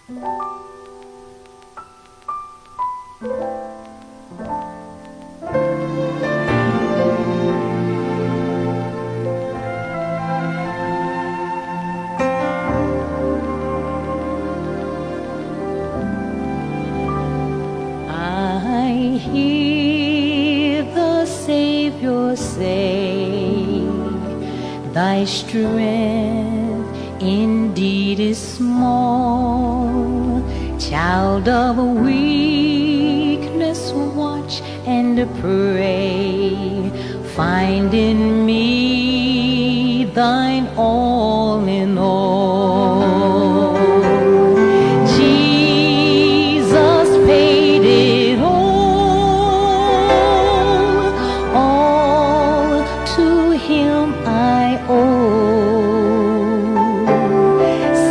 I hear the Savior say, thy strength indeed is small. Child of weakness, watch and pray. Find in me thine all in all. Jesus paid it all to him I owe.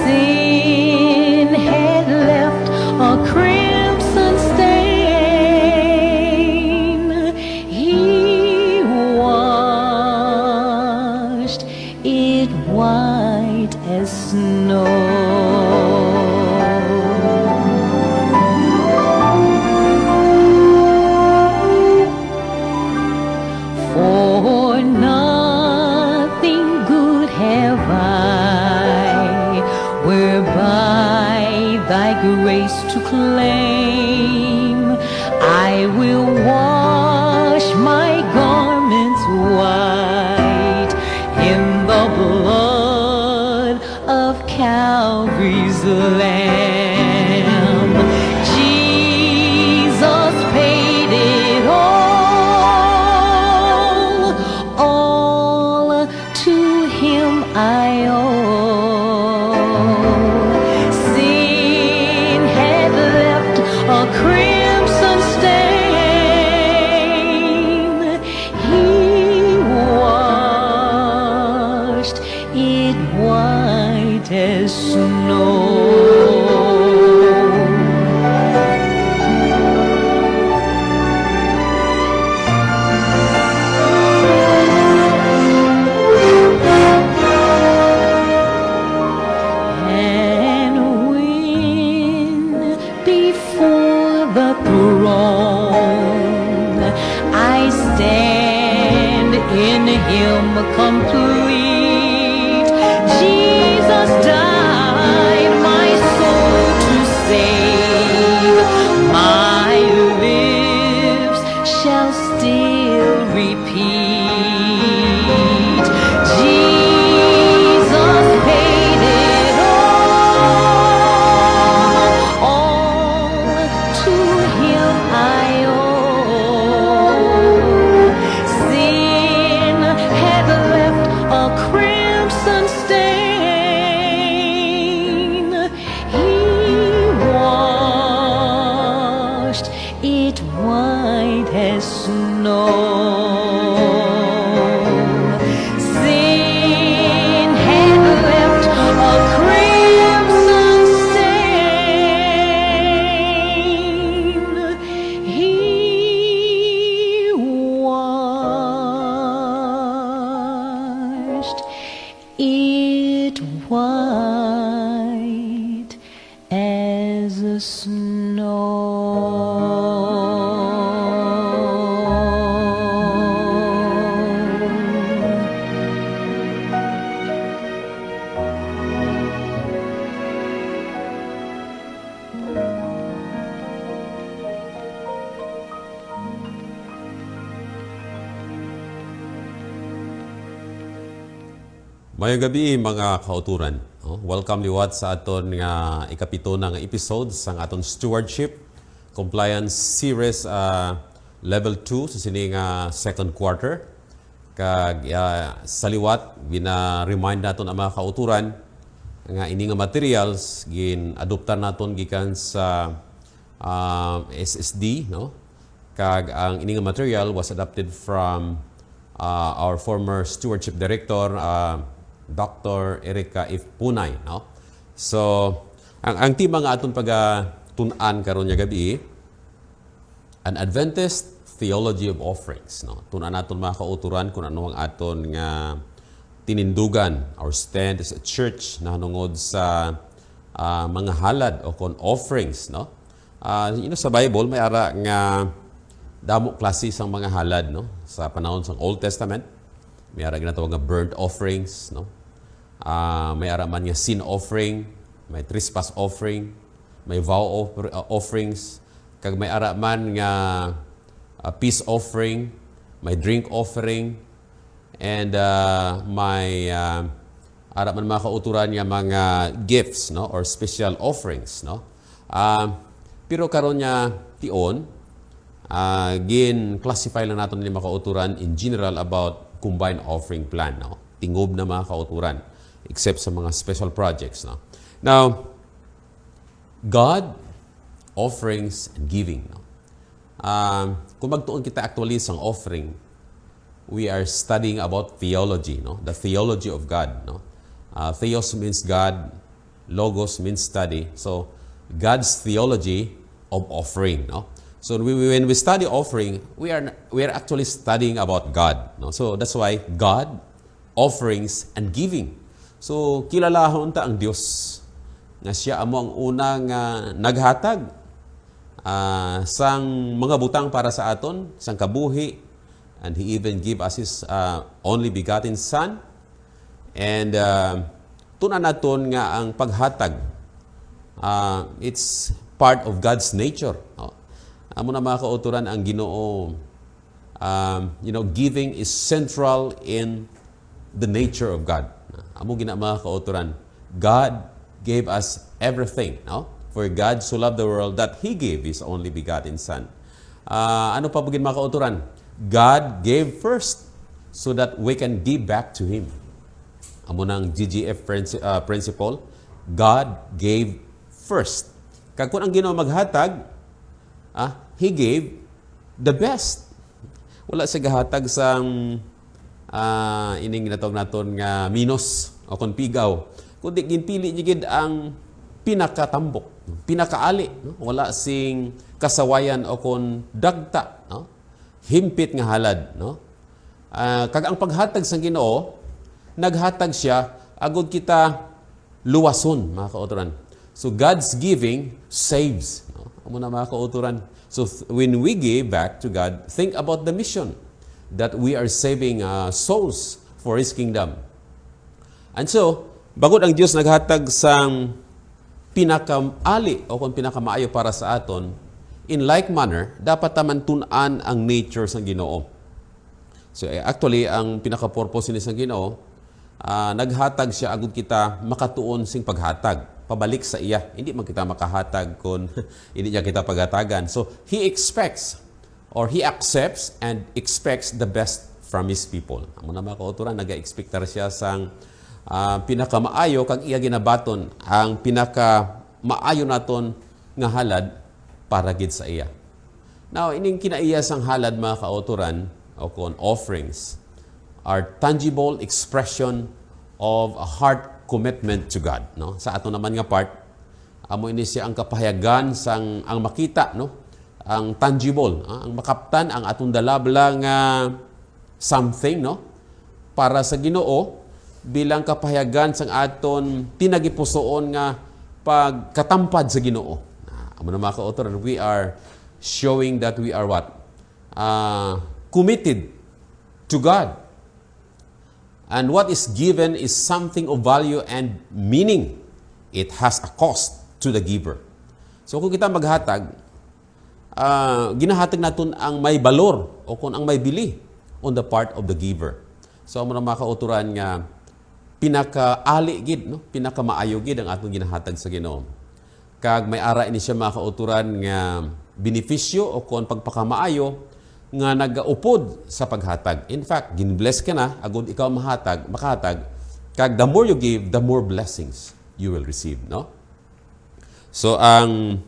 Sin had left a crimson stain. He washed it white as snow. For nothing good have I, whereby thy grace to claim. I will wash my garments white in the blood of Calvary's Lamb. Jesus paid it all to him I owe. Sin had left a crimson stain. He washed it white as snow. And when before the throne I stand in him complete, Jesus died my soul to save. My lips shall still repeat, Jesus paid it all to him I owe. Sin had left a crimson stain. He washed it white as snow. Sin had left a crimson stain. He washed it white as snow. Mayong gabi mga kauturan. Welcome liwat sa aton nga ikapito na nga episode sa aton stewardship compliance series level 2 sa sini nga second quarter. Kag sa liwat gina-remind naton ang mga kauturan nga ini nga materials gin adoptan naton gikan sa SSD, no? Kag ang ini nga material was adopted from our former stewardship director Dr. Erica F. Punay, no? So, ang tema nga aton pag-tunan karon nga gabi, an Adventist theology of offerings, no? Tunan naton mga kauturan kung ano ang aton nga tinindugan, our stand as a church na hanungod sa mga halad o kon offerings, no? Sa Bible may ara nga damo klase sang mga halad, no? Sa panahon sang Old Testament, may ara ginatawag nga burnt offerings, no? May ara man nga sin offering, may trespass offering, may vow offerings, kag may ara man nga peace offering, may drink offering, and may ara man mga kauturan nga mga gifts, no, or special offerings, no. Pero karon nya tion gin-classify lang naton ni mga kauturan in general about combined offering plan, no. Tingob na mga kauturan except sa mga special projects, no. Now, God, offerings, and giving, no. Kung magtuon kita actually sang offering, we are studying about theology, no, the theology of God, no. Theos means God, logos means study. So, God's theology of offering, no. So when we study offering, we are actually studying about God, no. So that's why God, offerings, and giving. So kilalahon ta ang Dios nga siya amo ang unang naghatag sang mga butang para sa aton, sang kabuhi, and He even give us His only begotten Son. And tunan naton nga ang paghatag, it's part of God's nature. Amo na mga kauturan ang Ginoo, giving is central in the nature of God. Amo gina mga kauturan, God gave us everything, no? For God so loved the world that He gave His only begotten Son. Ano pa bugin mga kauturan? God gave first so that we can give back to Him. Amo nang GGF principle, God gave first. Kag kun ang Ginoo maghatag, He gave the best. Wala sa gahatag sang ining ginatawag naton nga minos o kon pigaw. Kundi ginpili gid ang pinakatambok, pinakaali, no? Wala sing kasawayan o kon dagta, no? Himpit nga halad, no? Kag ang paghatag sang Ginoo, naghatag siya agud kita luwason, mga kauturan. So God's giving saves, no? Amo na mga kauturan. So when we give back to God, think about the mission that we are saving souls for His kingdom. And so, bagod ang Diyos naghatag sang pinakaali o kung pinakamaayo para sa aton, in like manner, dapat taman tunan ang nature sang Ginoo. So actually, ang pinaka-purpose ni sang Ginoo, naghatag siya agud kita makatuon sing paghatag, pabalik sa iya. Hindi man kita makahatag kung hindi niya kita paghatagan. So He expects or He accepts and expects the best from His people. Amo na mga kauturan, nag-expect siya sang pinakamaayo kag iya ginabaton ang pinakamaayo naton nga halad para gid sa iya. Now, ining kinaiya sang halad mga kauturan o kon offerings are tangible expression of a heart commitment to God, no? Sa ato naman nga part, amo ini siya ang kapahayagan sang ang makita, no? Ang tangible, ang makaptan ang atong dalabla nga something, no? Para sa Ginoo bilang kapahayagan sang aton tinagipusoon nga pagkatampad sa Ginoo. Amo na mga kauturan, we are showing that we are what? Committed to God. And what is given is something of value and meaning. It has a cost to the giver. So kung kita maghatag, ginahatag natin ang may balor o kung ang may bili on the part of the giver. So amo na mga kauturan nga pinakaali gid, no? Pinakamaayo gid ang atong ginahatag sa Ginoo. Kag may ara ini siya mga kauturan nga benepisyo o kung pagpakamaayo nga nagaupod sa paghatag. In fact, ginbless ka na agud ikaw makahatag, kag the more you give, the more blessings you will receive, no? So ang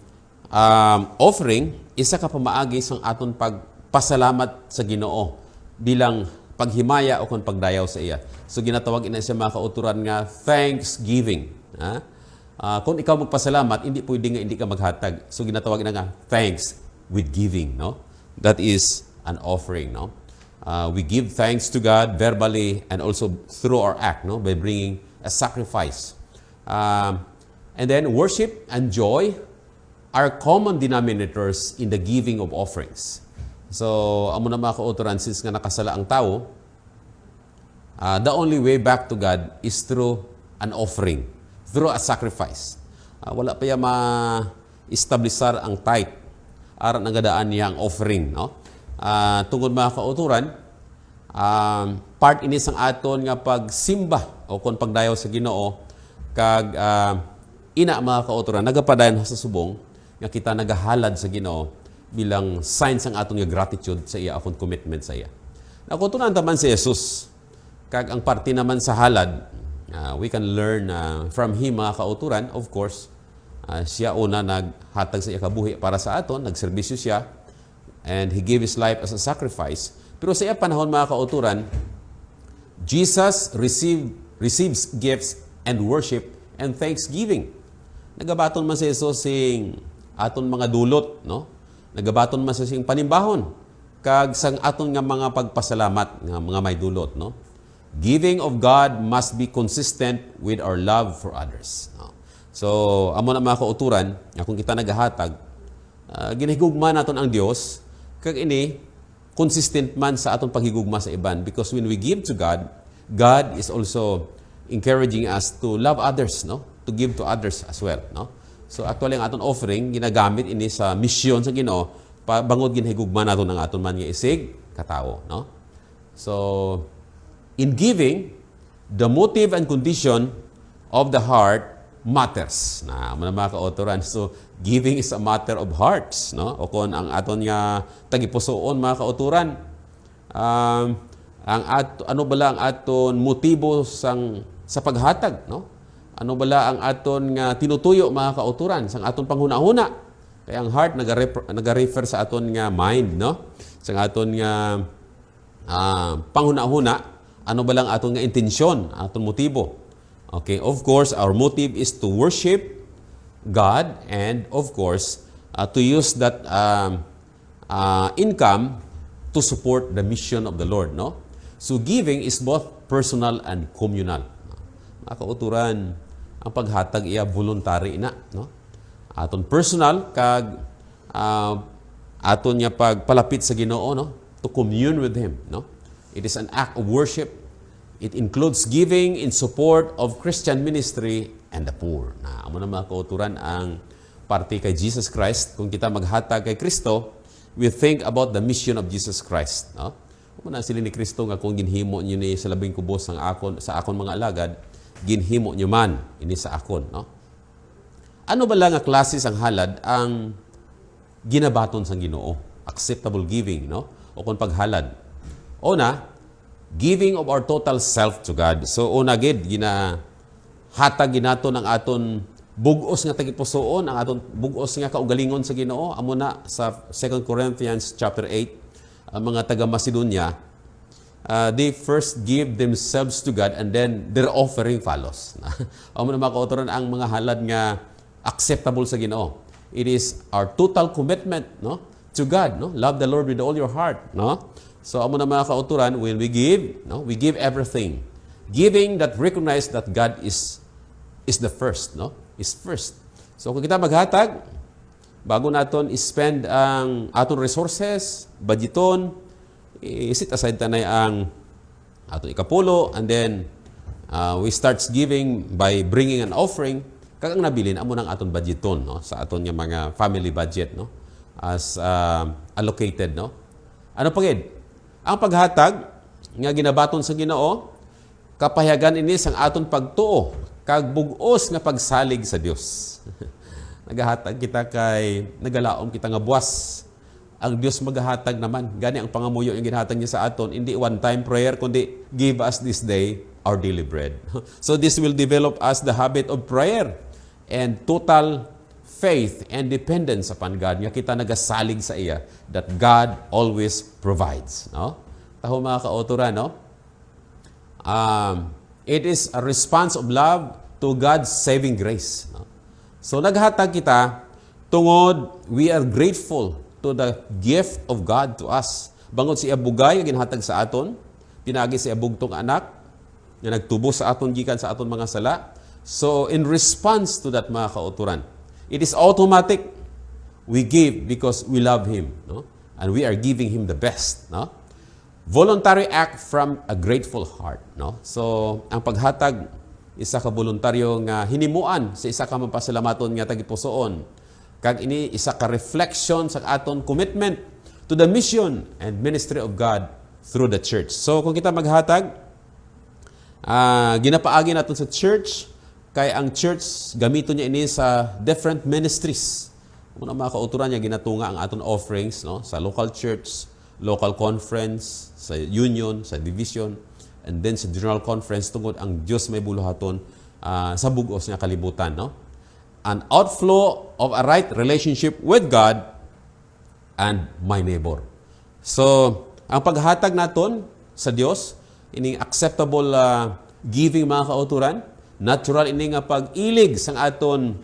offering isa ka pamaagi sang aton pagpasalamat sa Ginoo bilang paghimaya o kung pagdayaw sa iya. So ginatawag ina siya mga kauturan nga thanksgiving. Kung ikaw magpasalamat, hindi pwede nga hindi ka maghatag. So ginatawag ina nga thanks with giving, no? That is an offering, no? We give thanks to God verbally and also through our act, no? By bringing a sacrifice. And then worship and joy are common denominators in the giving of offerings. So, amo na mga kauturan, since nga nakasala ang tao, the only way back to God is through an offering, through a sacrifice. Wala pa yung ma-establisar ang tithe, aran nagadaan niya ang offering. No? Tungod mga kauturan, part ini sang aton nga pagsimba o kung pagdayaw sa Ginoo kag ina mga kauturan nagapadayon sa subong nga kita nagahalad sa Ginoo bilang sign sang aton nga gratitude sa iya akong commitment sa iya. Nakutunan taman si Jesus kag ang parte naman sa halad we can learn from him mga kauturan. Of course, siya una naghatag sa iya kabuhi para sa aton, nagserbisyo siya and he gave his life as a sacrifice. Pero sa iya panahon mga kauturan, Jesus receives gifts and worship and thanksgiving. Nagabaton man si Jesus sing aton mga dulot, no? Nagabaton man sa sing panimbahon kag sang aton nga mga pagpasalamat nga mga may dulot, no? Giving of God must be consistent with our love for others. No? So, amo na mga kauturan, kung kita nagahatag, ginahigugma naton ang Dios kag ini consistent man sa atong paghigugma sa iban, because when we give to God, God is also encouraging us to love others, no? To give to others as well, no? So actually ang atong offering ginagamit ini sa misyon sa Ginoo bangod ginahigugma naton ang aton man nga isig katao, no? So in giving, the motive and condition of the heart matters. Na mga kauturan. So, giving is a matter of hearts, no? O kung ang aton nga tagipusoon mga kauturan, ano bala ang aton motibo sa paghatag, no? Ano bala ang aton nga tinutuyo mga kauturan sang aton panghuna-huna? Kaya ang heart nagarefer sa aton nga mind, no? Sa aton nga panghuna-huna, ano bala ang aton nga intensyon, aton motibo? Okay, of course, our motive is to worship God and, of course, to use that income to support the mission of the Lord, no? So, giving is both personal and communal. Mga kauturan, ang paghatag iya voluntary na, no? Aton personal, kag aton niya pagpalapit sa Ginoo, no? To commune with Him, no? It is an act of worship. It includes giving in support of Christian ministry and the poor. Na amo na mga kauturan ang parte kay Jesus Christ. Kung kita maghatag kay Kristo, we think about the mission of Jesus Christ. No? Kung na sila ni Kristo nga kung ginhimo niyo ni sa labing kubos sa akon mga alagad, ginhimo niyo man ini sa akon. No? Ano ba lang nga klase sang halad ang ginabaton sang Ginoo? Acceptable giving, no? O kung paghalad. Una, giving of our total self to God. So, una gid ginahatag ginato ng aton bugos nga tagipusoon, ang aton bugos nga kaugalingon sa Ginoo. Amo na sa 2 Corinthians chapter 8, ang mga taga Macedonia, they first give themselves to God and then their offering follows. Amo na mga kauturan ang mga halad nga acceptable sa Ginoo. It is our total commitment, no, to God, no? Love the Lord with all your heart, no? So, amo na mga kauturan, when we give, no, we give everything. Giving that recognize that God is the first, no? Is first. So, kung kita maghatag, bago naton spend ang aton resources, budgeton, isit aside tanay ang aton ikapulo, and then we start giving by bringing an offering, kagang nabilin, amo nang aton budgeton, no? Sa aton nga mga family budget, no? As allocated, no? Ano pagid? Ang paghatag nga ginabaton sa Ginoo, kapahayagan ini sang aton pagtuo kag bug-os nga pagsalig sa Dios. Nagahatag kita kay nagalaom kita nga buwas. Ang Dios magahatag naman. Gani ang pangamuyo yung ginahatag niya sa aton, hindi one-time prayer kundi give us this day our daily bread. So this will develop us the habit of prayer and total faith and dependence upon God. Nga kita nagasalig sa iya that God always provides. No? Taho mga kauturan, no? It is a response of love to God's saving grace. No? So naghatag kita tungod we are grateful to the gift of God to us. Bangod siya bugay nga ginhatag sa aton, pinagi siya bugtong anak nga nagtubo sa aton gikan sa aton mga sala. So, in response to that, mga kauturan, it is automatic. We give because we love Him, no? And we are giving Him the best, no? Voluntary act from a grateful heart, no? So, ang paghatag, isa ka voluntaryo nga hinimuan sa isa ka mapasalamaton nga tagipusoon. Kag ini isa ka reflection sa aton commitment to the mission and ministry of God through the church. So, kung kita maghatag, ginapaagi natin sa church, kay ang church, gamito niya ini sa different ministries. Kung mga kauturan niya, ginatunga ang aton offerings, no? Sa local church, local conference, sa union, sa division, and then sa general conference, tungod ang Diyos may buluhaton sa bugos niya kalibutan. No? An outflow of a right relationship with God and my neighbor. So, ang paghatag naton sa Diyos, ining acceptable giving, mga kauturan, natural ini nga pag-ilig sang aton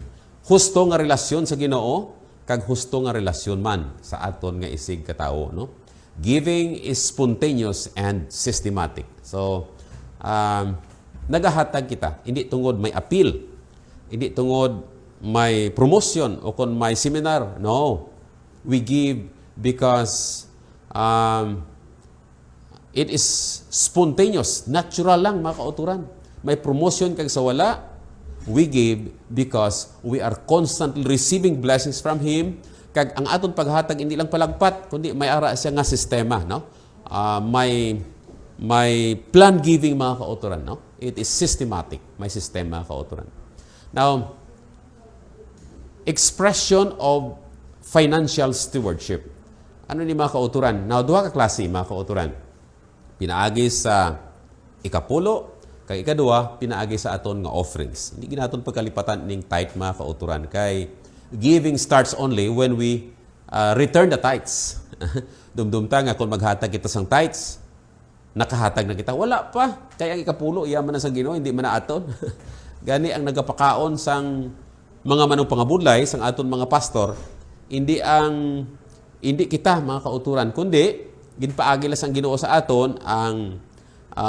husto nga relasyon sa Ginoo kag husto nga relasyon man sa aton nga isig katao, no? Giving is spontaneous and systematic. So, nagahatag kita, hindi tungod may appeal, hindi tungod may promotion o kon may seminar. No. We give because it is spontaneous, natural lang, mga kauturan. May promotion kag sa wala. We give because we are constantly receiving blessings from Him. Kag ang aton paghatag hindi lang palagpat, kundi may ara siya nga sistema, no? May plan giving, mga kauturan, no? It is systematic, may sistema, mga kauturan. Now, expression of financial stewardship. Ano ni, mga kauturan? Now, duha ka klase, mga kauturan. Pinaagi sa ikapulo, kay ikaduha, pinaagi sa aton nga offerings. Hindi ginaton pagkalipatan ning tithe, mga kauturan. Kay giving starts only when we return the tithes. Dumdumta nga kung maghatag kita sang tithes, nakahatag na kita. Wala pa. Kaya ang ikapulo, iyaman na sa Ginoo, hindi man na aton. Gani ang nagapakaon sang mga manong pangabudlay, sang aton mga pastor, hindi kita, mga kauturan, kundi ginpaagi lang sang Ginoo sa aton ang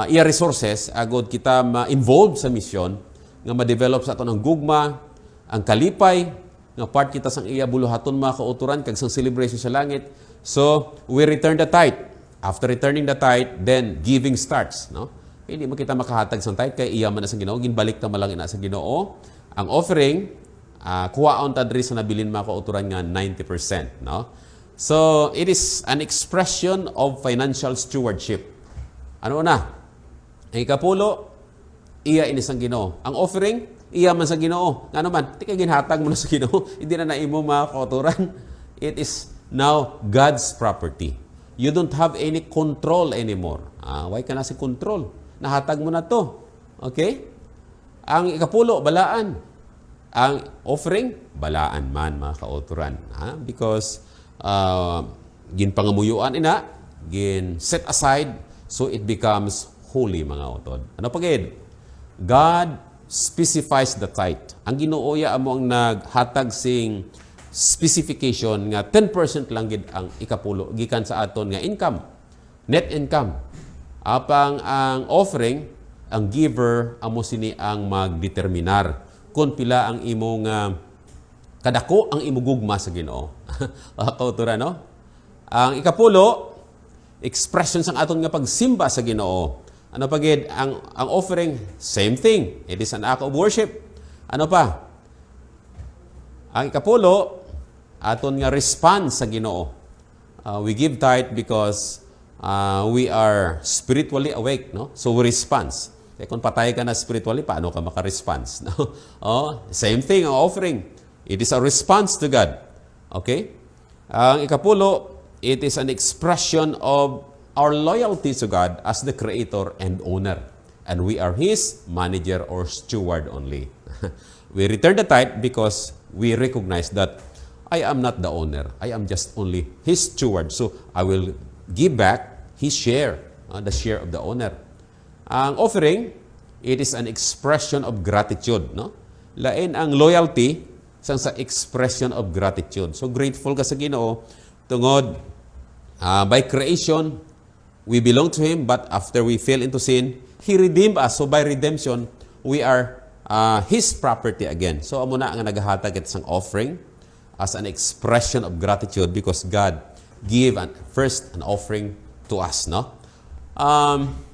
iya resources agod kita ma-involve sa mission nga ma-develop sa aton ang gugma, ang kalipay nga part kita sang iya buluhaton, mga kauturan, kag sang celebration sa langit. So we return the tithe. After returning the tithe, then giving starts, no? Hindi mo kita makahatag sang tithe kay iya man na sang Ginoo, ginbalik ta malang ina sa Ginoo. Ang offering kuwaon ta diri sa nabilin, mga kauturan, nga 90%, no? So it is an expression of financial stewardship. Ano na? Ang ikapulo, iya ini sang Ginoo. Ang offering, iya man sa Ginoo. Nga naman, di ka ginhatag mo na sa Ginoo. Hindi na naimo, mga kauturan. It is now God's property. You don't have any control anymore. Why ka na si control? Nahatag mo na to. Okay? Ang ikapulo, balaan. Ang offering, balaan man, mga kauturan. Because ginpangamuyuan ina, gin set aside, so it becomes holy, mga utod. Ano pagid? God specifies the tithe. Ang Ginoo ya amo ang naghatag sing specification nga 10% lang gid ang ikapulo gikan sa aton nga income, net income. Apang ang offering, ang giver amo sini ang magdeterminar kung pila ang imong kadako ang imugugma sa Ginoo. Kauturan, no? Ang ikapulo, expression sang aton nga pagsimba sa Ginoo. Ano pagid ang offering? Same thing. It is an act of worship. Ano pa? Ang ikapulo, aton nga response sa Ginoo. We give tithe because we are spiritually awake, no? So we response. Kaya kung patay ka na spiritually, paano ka maka-response? No? Same thing ang offering. It is a response to God. Okay? Ang ikapulo, it is an expression of our loyalty to God as the creator and owner. And we are His manager or steward only. We return the tithe because we recognize that I am not the owner. I am just only His steward. So I will give back His share, the share of the owner. Ang offering, it is an expression of gratitude. No? Lain ang loyalty sa expression of gratitude. So grateful ka sa Ginoo tungod by creation, we belong to Him, but after we fell into sin, He redeemed us. So by redemption, we are His property again. So amo na nga nagahatag it sang offering as an expression of gratitude because God give first an offering to us, no?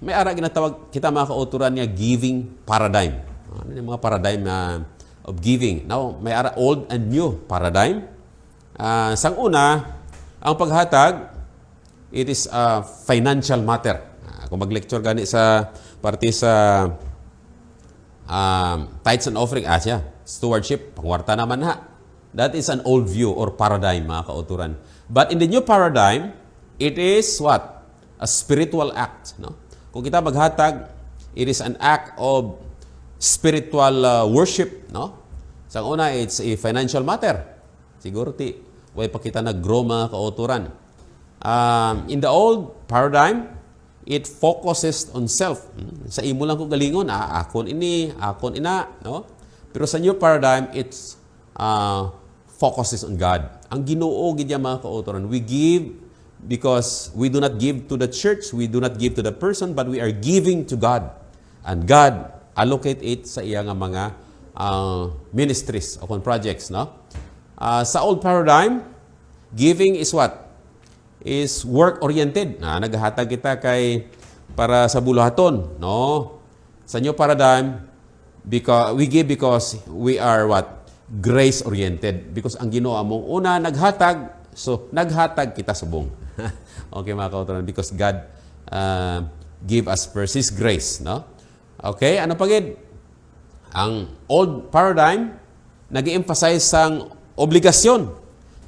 May ara ginatawag kita mga kauturan niya giving paradigm. Ano yung mga paradigm of giving? Now, may ara old and new paradigm. Sang una, ang paghatag, it is a financial matter. Kung mag-lecture gani sa parte sa tithes and offering, siya, stewardship, pangwarta naman ha. That is an old view or paradigm, mga kauturan. But in the new paradigm, it is what? A spiritual act. No? Kung kita maghatag, it is an act of spiritual worship. No? Sa una, it's a financial matter. Siguro way pa kita nag-grow mga kauturan. In the old paradigm, it focuses on self. Sa imo lang ko galingon, akon ini, akon ina. No? Pero sa new paradigm, it's focuses on God. Ang Ginoo gid mga kauturan, we give because we do not give to the church, we do not give to the person, but we are giving to God. And God allocate it sa iya nga mga ministries o projects, no? Sa old paradigm, giving is what? Is work-oriented. Naghatag kita kay para sa buluhaton, no? Sa new paradigm, because we give because we are what? Grace-oriented. Because ang Ginoo mong una naghatag, so naghatag kita subong. Okay mga kauturan, because God give us first His grace, no? Okay, ano pagid? Ang old paradigm nag-emphasize sang obligasyon.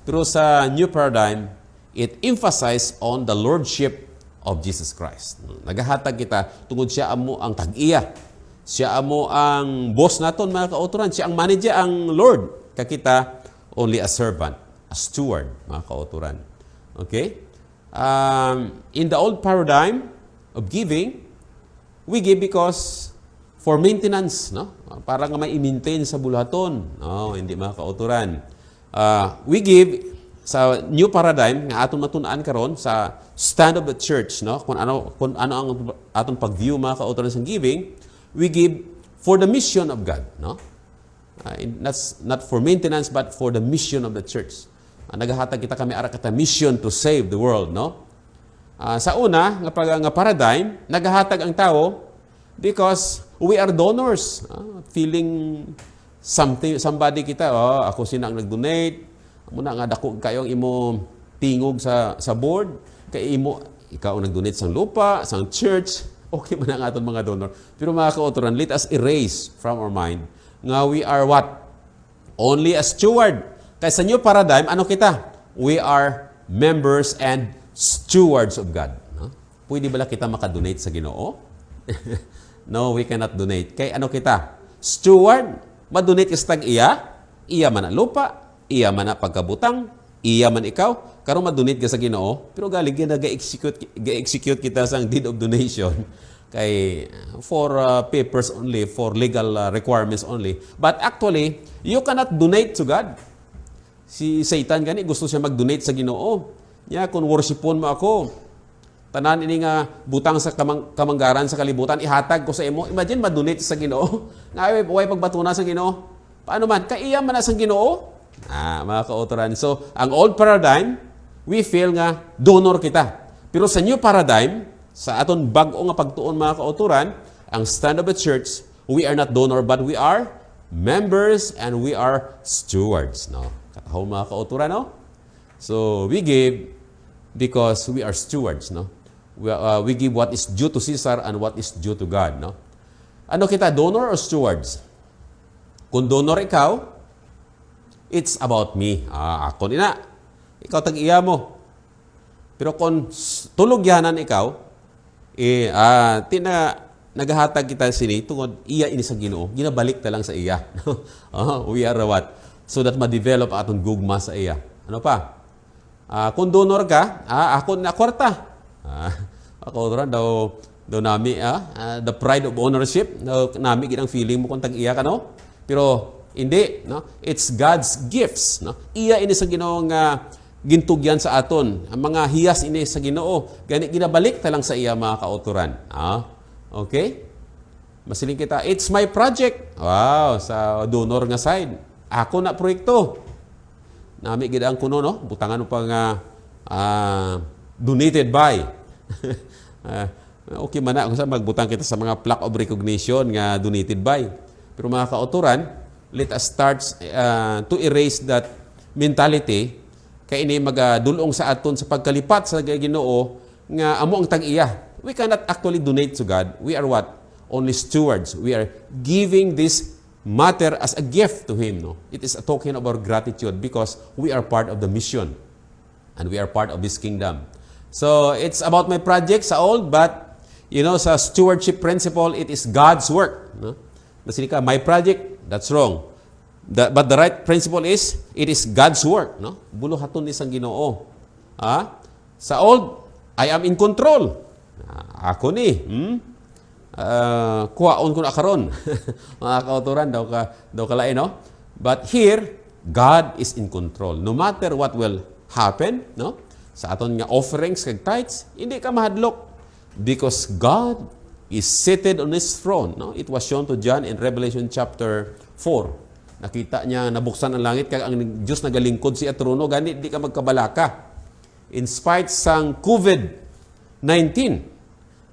Pero sa new paradigm, it emphasize on the lordship of Jesus Christ. Naghatag kita tungod siya amo ang tag-iya. Siya amo ang boss naton mga kauturan. Siya ang manager, ang Lord. Kakita, only a servant, a steward, mga kauturan. Okay? In the old paradigm of giving, we give because for maintenance, no? Para nga may i-maintain sa bulaton. No, hindi mga kauturan. We give sa new paradigm nga aton matun-an karon sa stand of the church, no? Kung ano ang aton pag-view mga kauturan sa giving, we give for the mission of God, no? That's not for maintenance but for the mission of the church. Naghahatag kita kami ara kata mission to save the world, no? Sa una nga paradigm, naghahatag ang tao because we are donors. Feeling somebody kita, ako sina ang nag-donate, muna nga dako kayong imo tingog sa board, kay ikaw ang nag-donate sang lupa, sang church, okay man ang aton mga donor. Pero mga kauturan, let us erase from our mind nga we are what? Only a steward. Kaya sa new paradigm, ano kita? We are members and stewards of God. No? Pwede ba kita makadonate sa Ginoo? No, we cannot donate. Kaya ano kita? Steward. Madonate ka sa tag-iya, iya man ang lupa, iya man ang pagkabutang, iya man ikaw, karon madonate ka sa Ginoo, pero galing ga-execute kita sa deed of donation kay for papers only, for legal requirements only. But actually, you cannot donate to God. Si Satan gani gusto siya mag-donate sa Ginoo. Nya kung worshipon mo ako, tanan ini nga butang sa kamanggaran sa kalibutan ihatag ko sa imo. Imagine ma-donate sa Ginoo. Nga way pagbatuna sa Ginoo. Paano man kaiya man na sa Ginoo? Mga kauturan. So, ang old paradigm, we feel nga donor kita. Pero sa new paradigm, sa aton bag-o nga pagtuon mga kauturan, ang stand of the church, we are not donor but we are members and we are stewards. No? Katahaw mga kauturan, no? So, we give because we are stewards, no? We give what is due to Caesar and what is due to God, no? Ano kita, donor or stewards? Kung donor ikaw, it's about me. Ako nina. Ikaw tag-iya mo. Pero kung tulog yanan ikaw, naghahatag kita sini tungod iya ini sa Ginoo, ginabalik ta lang sa iya. We are what? So that ma-develop atong gugma sa iya. Ano pa? Kung donor ka, ako na kwarta. Ako daw nami, the pride of ownership, nami ginang feeling mo kung tag-iya ka, no? Pero hindi, no? It's God's gifts, no? Iya ini sa Ginoo nga gintugyan sa aton. Ang mga hiyas ini sa Ginoo, gani ginabalik ta lang sa iya mga kauturan. Okay? Masiling kita, it's my project. Wow, sa donor nga side. Ako na proyekto. Nami gid ang kuno no, butangan pa nga donated by. Okay man na kung sa magbutang kita sa mga plaque of recognition nga donated by. Pero mga kauturan, let us start to erase that mentality kay ini magadulong sa aton sa pagkalipat sa Ginoo nga amo ang tag-iya. We cannot actually donate to God. We are what? Only stewards. We are giving this matter as a gift to Him. No? It is a token of our gratitude because we are part of the mission and we are part of His kingdom. So, it's about my project sa old, but sa stewardship principle, it is God's work. No? Nasili ka, my project, that's wrong. But the right principle is, it is God's work. No? Buluhaton ni sang Ginoo. Sa old, I am in control. Ako ni. Kuhaon ko na karon. Mga kauturan, daw ka lain, no? But here, God is in control. No matter what will happen, no? Sa aton nga offerings kag tithes, hindi ka mahadlok. Because God is seated on His throne. No? It was shown to John in Revelation chapter 4. Nakita niya, nabuksan ang langit, kaya ang Diyos nagalingkod siya trono, ganit di ka magkabalaka. In spite sang COVID-19,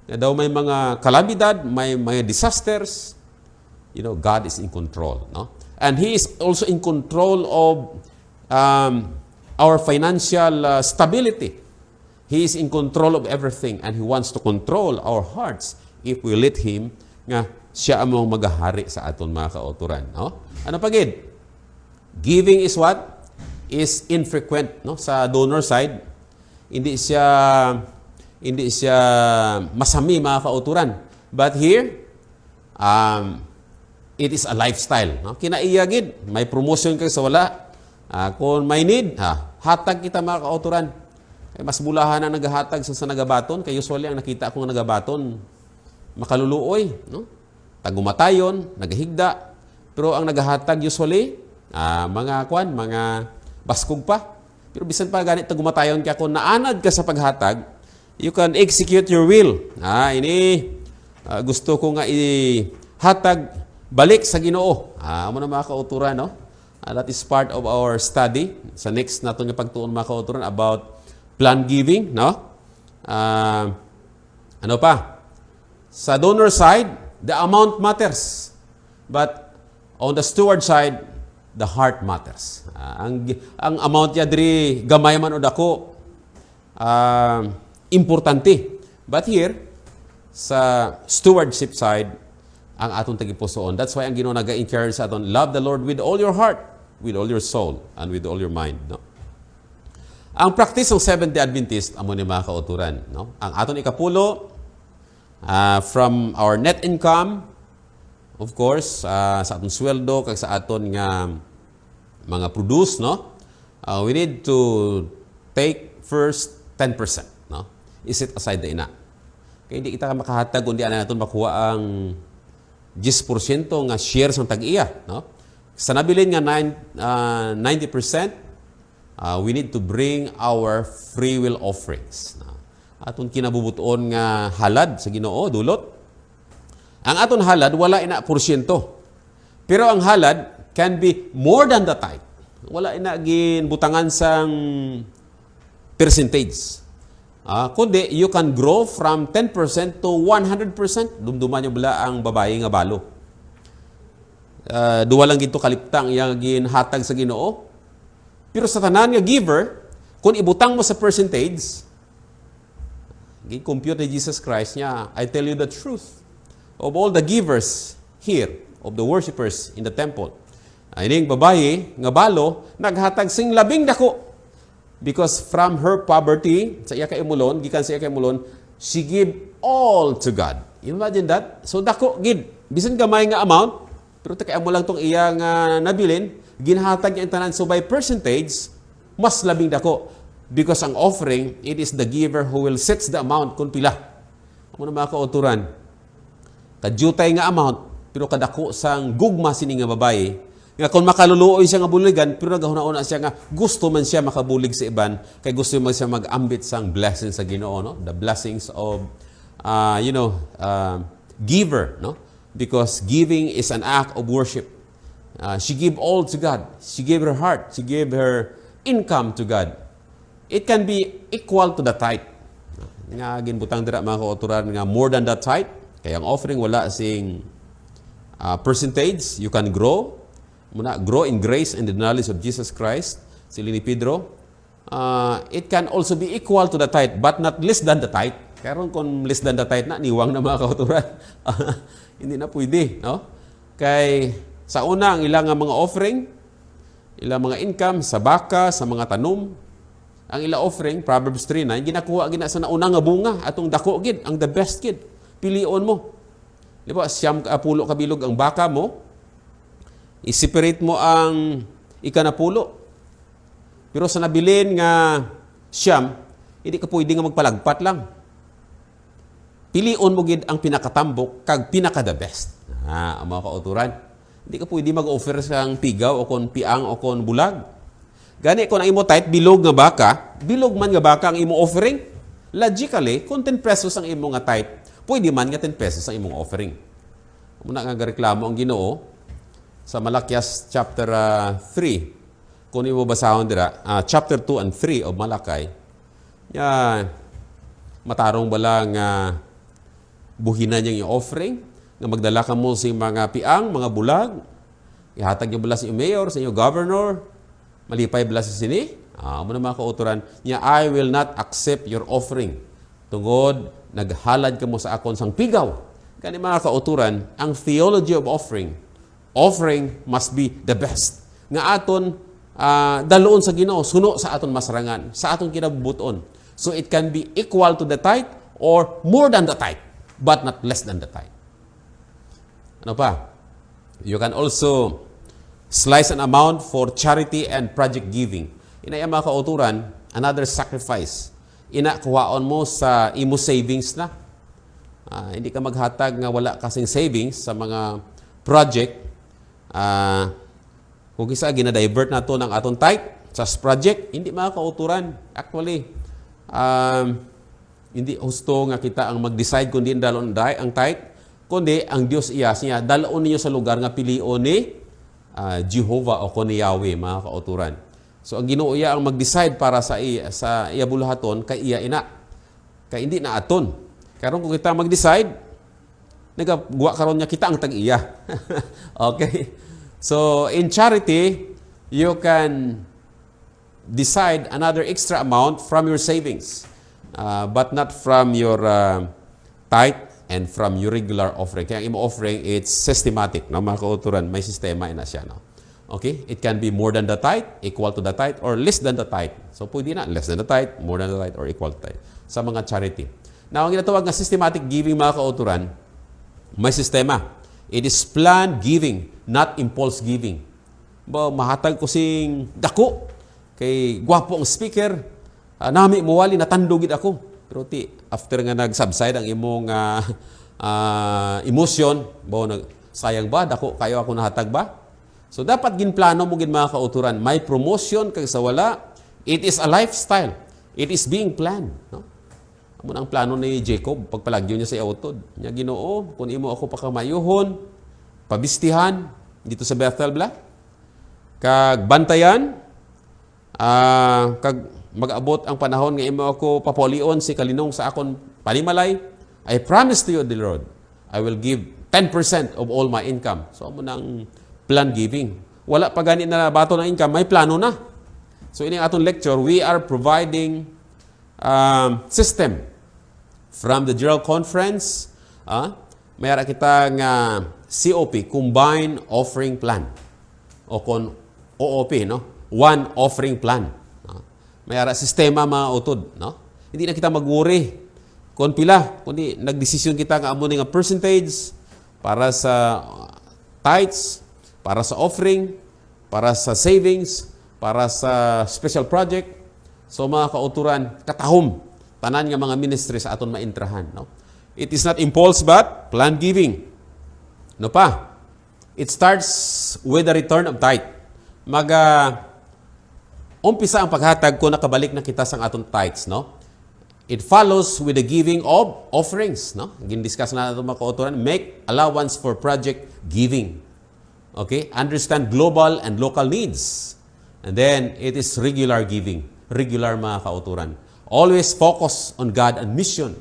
na daw may mga kalamidad, may mga disasters, God is in control. No? And He is also in control of our financial stability. He is in control of everything and He wants to control our hearts if we let Him nga siya among magahari sa aton mga kauturan. No? Ano pagid? Giving is what? Is infrequent. No? Sa donor side, hindi siya masami mga kauturan. But here, it is a lifestyle. No? Kinaiyagid, may promotion kay sa wala. Kung may need, hatag kita mga kauturan. Mas bulahan ang nagahatag sa nagabaton. Kaya usually ang nakita ko nga nagabaton, makaluluoy. No? Tagumatayon, nagahigda. Pero ang nagahatag usually, mga baskog pa. Pero bisan pa ganit tagumatayon kaya kung naanad ka sa paghatag, you can execute your will. Gusto ko nga ihatag balik sa Ginoo. Amo na mga kauturan, no? That is part of our study. Sa next nato nga pagtuon mga kauturan about plan giving, no? Ano pa? Sa donor side, the amount matters. But on the steward side, the heart matters. Ang amount ya diri gamay man o dako, importante. But here, sa stewardship side, ang atong tagipusoon. That's why ang Ginoo naga-encourage sa aton, love the Lord with all your heart, with all your soul, and with all your mind, no? Ang practice ng Seventh-day Adventist, amo ni mga kauturan, no? Ang aton ikapulo, from our net income, of course, sa aton sweldo, kag sa aton nga mga produce, no? We need to take first 10%, no? Iset aside na ina. Kaya hindi kita makahatag, kundi ana naton makuha ang 10% nga shares ng tag-iya, no? Sa nabilin nga 90%, we need to bring our free will offerings. Aton kinabubuton nga halad sa Ginoo dulot. Ang aton halad wala ina porsyento. Pero ang halad can be more than the tithe. Wala ina ginbutangan sang percentage. Kundi you can grow from 10% to 100%. Dumduman niyo bala ang babae nga balo. Duwa lang gito kaliptang yang ginhatag sa Ginoo. Pero sa tanan nga giver, kung ibutang mo sa percentage, compute ni Jesus Christ niya, I tell you the truth. Of all the givers here, of the worshipers in the temple, ining babae nga balo, naghatag sing labing dako. Because from her poverty, sa iya kay imulon, gikan sa iya kay imulon, she give all to God. Imagine that? So dako gid, bisan gamay nga amount, pero kay amo lang tong iya nga nabilin, ginhatag niya ang tanan. So by percentage, mas labing dako. Because ang offering, it is the giver who will set the amount kung pila. Amo na mga kauturan. Kadyutay nga amount, pero kadako sang gugma sini nga babae, nga kung makaluluoy siya nga buligan, pero nagahuna-una siya nga gusto man siya makabulig sa iban, kay gusto man siya mag-ambit sang blessings sa Ginoo, no? The blessings of, giver, no? because giving is an act of worship. She gave all to God. She gave her heart. She gave her income to God. It can be equal to the tithe. Nga ginbutang dira mga kauturan nga more than the tithe. Kaya ang offering wala sing percentage. You can grow. Muna, grow in grace and the knowledge of Jesus Christ. Sili ni Pedro. It can also be equal to the tithe but not less than the tithe. Karon kung less than the tithe na, niwang na mga kauturan. Hindi na pwede. No? Kay sa una, ang ilang mga offering, ilang mga income sa baka, sa mga tanom, ang ilang offering, Proverbs 3:9, ginakuha gina sa nauna nga bunga, atong dako gid, ang the best gid. Pilion mo. Di ba, siyam pulo kabilog ang baka mo, i-separate mo ang ikanapulo. Pero sa nabilin nga siyam, hindi ka pwede nga magpalagpat lang. Pilion mo gid ang pinakatambok kag pinaka-the best. Ang mga kauturan. Hindi ka pwede mag-offer sang pigaw o kon piang o kon bulag. Gani kung ang imo tithe bilog nga baka, bilog man nga baka ang imo offering. Logically, kung 10 pesos ang imo nga tithe, pwede man nga 10 pesos ang imong offering. Muna nga reklamo ang Ginoo sa Malakias chapter 3. Kung imo basahon dira, chapter 2 and 3 of Malakay, matarong bala nga buhinan niyang i-offering, nga magdala ka mo sa mga piang, mga bulag, ihatag niyo bala sa iyo mayor, sa iyo governor, malipay bala sa sini, mo na mga kauturan, niya, I will not accept your offering. Tungod, naghalad ka mo sa akon sang pigaw. Kani mga kauturan, ang theology of offering must be the best. Nga aton, daloon sa Ginoo, suno sa aton masarangan, sa aton kinabubuton. So it can be equal to the tithe or more than the tithe, but not less than the tithe. Ano pa? You can also slice an amount for charity and project giving. Inay mga kauturan, another sacrifice. Kuhaon mo sa imo savings na. Hindi ka maghatag nga wala kasing savings sa mga project. Kung kisa gina-divert na to ng aton tithe sa project, hindi mga kauturan. Actually, hindi husto nga kita ang mag-decide kundi dalon ang tithe, kundi ang Dios iyas niya, dalaon ninyo sa lugar nga pilion ni Jehovah o ni Yahweh, mga kauturan. So, ang Ginoo iya ang mag-decide para sa iya bulahaton, kay iya ina. Kay hindi na aton. Karon kung kita mag-decide, nagagawa karon niya kita ang tag-iya. Okay? So, in charity, you can decide another extra amount from your savings, but not from your tithe and from your regular offering. Kaya ang imo offering, it's systematic. No? Mga kauturan, may sistema na siya. No? Okay? It can be more than the tithe, equal to the tithe, or less than the tithe. So, pwede na, less than the tithe, more than the tithe, or equal to the tithe. Sa mga charity. Now, ang ginatawag na systematic giving, mga kauturan, may sistema. It is planned giving, not impulse giving. Mahatag ko sing dako. Kay gwapo ang speaker, nami muwali, natandugid ako. Pero after nga nag-subside ang imong emotion, sayang ba, dako kayo ako nahatag ba? So dapat ginplano mo gin mga kauturan, may promotion kag sa wala, it is a lifestyle. It is being planned. No? Amo ang plano ni Jacob, pagpalagyo niya sa iawtod. Niya Ginoo, kung imo ako pakamayuhon, pabistihan, dito sa Bethel bla, kag bantayan, kag mag-abot ang panahon nga imo ako papolion si kalinong sa akon panimalay, I promise to you, the Lord, I will give 10% of all my income. So, amo nang plan giving. Wala pa gani na bato ng income, may plano na. So, ining atong lecture, we are providing system from the General Conference. Mayara kita nga COP, Combined Offering Plan. O kon OOP, no? One Offering Plan. Mayara sistema mga utod, no? Hindi na kita mag-worry kung pila, kundi nagdesisyon kita nga amo nga percentage para sa tithes, para sa offering, para sa savings, para sa special project. So mga kauturan, katahom, tanan nga mga ministry sa aton maintrahan. No? It is not impulse but planned giving. No pa? It starts with the return of tithe. Umpisa ang paghatag kung nakabalik na kita sa aton tithes. No? It follows with the giving of offerings. No? Gin-discuss na natin mga kauturan. Make allowance for project giving. Okay? Understand global and local needs. And then, it is regular giving. Regular mga kauturan. Always focus on God and mission.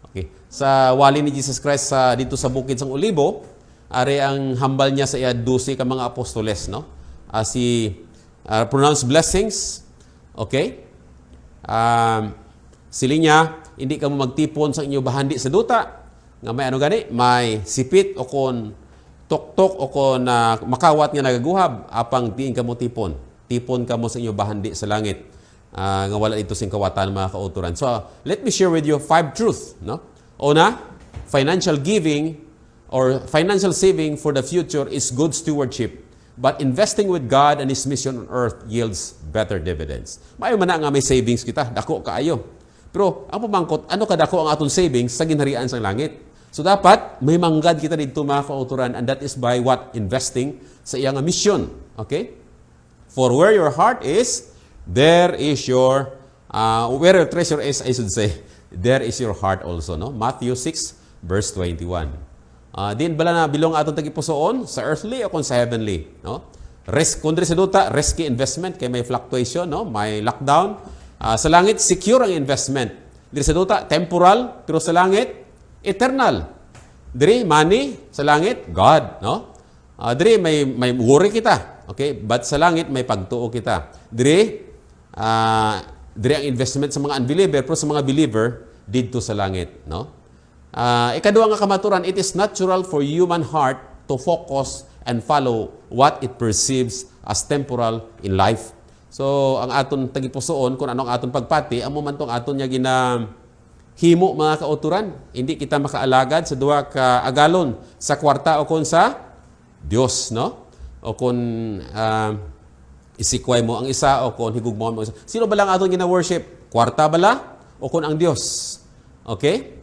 Okay? Sa wali ni Jesus Christ dito sa Bukid sang Olibo, ari ang hambal niya sa iya 12 ka mga apostoles. No? Pronounce blessings. Okay? Sili niya, hindi ka mo magtipon sa inyo bahandi sa duta. Nga may ano gani, may sipit o kon tok-tok o kon makawat nga nagaguhab, apang diin ka mo tipon. Tipon ka mo sa inyo bahandi sa langit. Nga wala ito sing kawatan mga kauturan. So, let me share with you 5 truths. No? Una, financial giving or financial saving for the future is good stewardship. But investing with God and His mission on earth yields better dividends. Maayo man na nga may savings kita, dako kaayo. Pero ang pamangkot, ano kadako ang aton savings sa ginharian sa langit? So dapat may manggad kita dito mga kauturan, and that is by what? Investing sa iyang mission. Okay? For where your heart is, there is your where your treasure is, I should say, there is your heart also, no? Matthew 6 verse 21. Din bala na bilong aton tagipusoon sa earthly o kung sa heavenly, no? Kundri sa duta, risky investment kay may fluctuation, no? May lockdown. Sa langit, secure ang investment. Diri sa duta, temporal, pero sa langit, eternal. Diri, money, sa langit, God, no? Diri, may worry kita. Okay? But sa langit, may pagtuo kita. Diri ang investment sa mga unbeliever, pero sa mga believer, dito sa langit, no? Ikaduha nga kamaturan, it is natural for human heart to focus and follow what it perceives as temporal in life. So, ang aton tagipusoon, kung ano ang aton pagpati, amo man tong aton niya himo mga kauturan. Hindi kita makaalagad sa duha ka agalon sa kwarta o kung sa Dios, no? O kung isikway mo ang isa o kung higugmo mo ang isa. Sino ba lang aton gina-worship? Kwarta bala o kung ang Dios? Okay?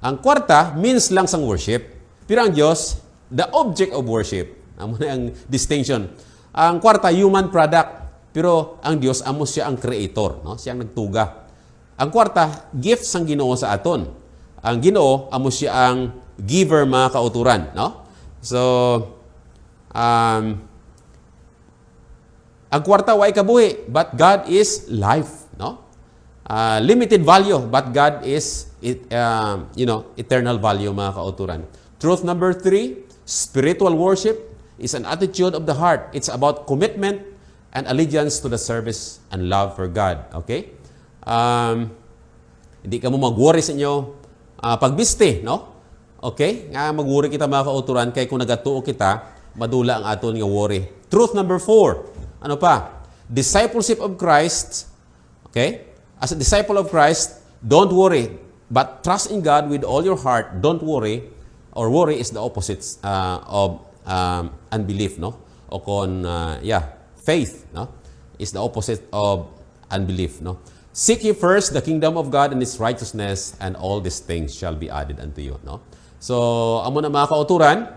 Ang kwarta means lang sang worship. Pero ang Dios, the object of worship. Amo na ang distinction. Ang kwarta, human product. Pero ang Diyos, amo siya ang creator, no? Siya ang nagtuga. Ang kwarta, gift sang Ginoo sa aton. Ang Ginoo, amo siya ang giver mga kauturan, no? So, ang kwarta way kabuhi, but God is life, no? Limited value, but God is eternal value mga kauturan. Truth number 3, spiritual worship is an attitude of the heart. It's about commitment and allegiance to the service and love for God. Okay? Hindi ka mo mag-worry sa inyo pagbiste, no? Okay? Nga mag-worry kita mga kauturan, kay kung nagatuo kita, madula ang aton nga worry. Truth number 4. Ano pa? Discipleship of Christ. Okay? As a disciple of Christ, don't worry, but trust in God with all your heart. Don't worry, or worry is the opposite of unbelief, no? O kon, faith, no, is the opposite of unbelief, no. Seek ye first the kingdom of God and His righteousness, and all these things shall be added unto you, no. So, amo na mga kauturan,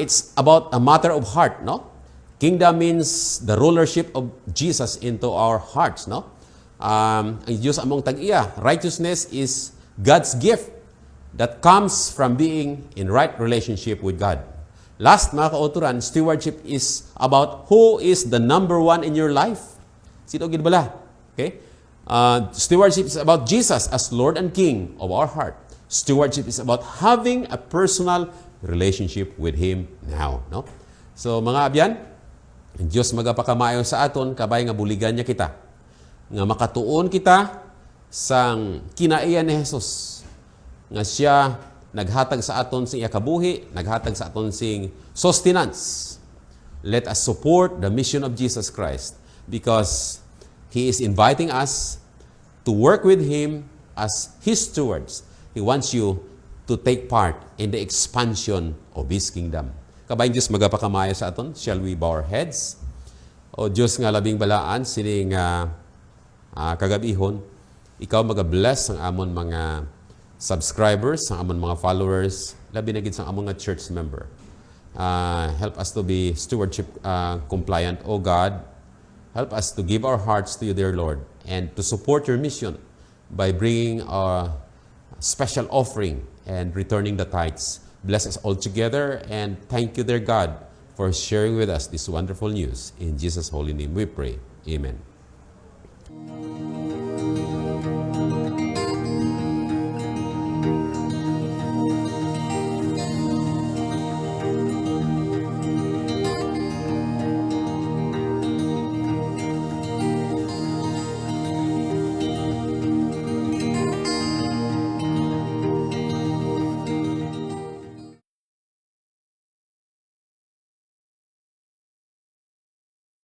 it's about a matter of heart, no. Kingdom means the rulership of Jesus into our hearts, no. Ang Diyos among tag-iya. Righteousness is God's gift that comes from being in right relationship with God. Last, mga kauturan, stewardship is about who is the number one in your life. Sino gid bala? Okay? Stewardship is about Jesus as Lord and King of our heart. Stewardship is about having a personal relationship with Him now. No? So, mga abyan, ang Diyos magapakamayo sa aton, kabay nga buligan niya kita. Nga makatuon kita sang kinaiya ni Jesus. Nga siya naghatag sa aton sing kabuhi, naghatag sa aton sing sustenance. Let us support the mission of Jesus Christ because He is inviting us to work with Him as His stewards. He wants you to take part in the expansion of His kingdom. Kabayang Diyos magapakamaya sa aton, shall we bow our heads? O Diyos nga labing balaan, sining kagabihon, ikaw magabless ang amon mga subscribers, ang amon mga followers, labi na gid sa amon nga church member. Help us to be stewardship compliant, O God. Help us to give our hearts to you, dear Lord, and to support your mission by bringing a special offering and returning the tithes. Bless us all together, and thank you, dear God, for sharing with us this wonderful news. In Jesus' holy name we pray. Amen.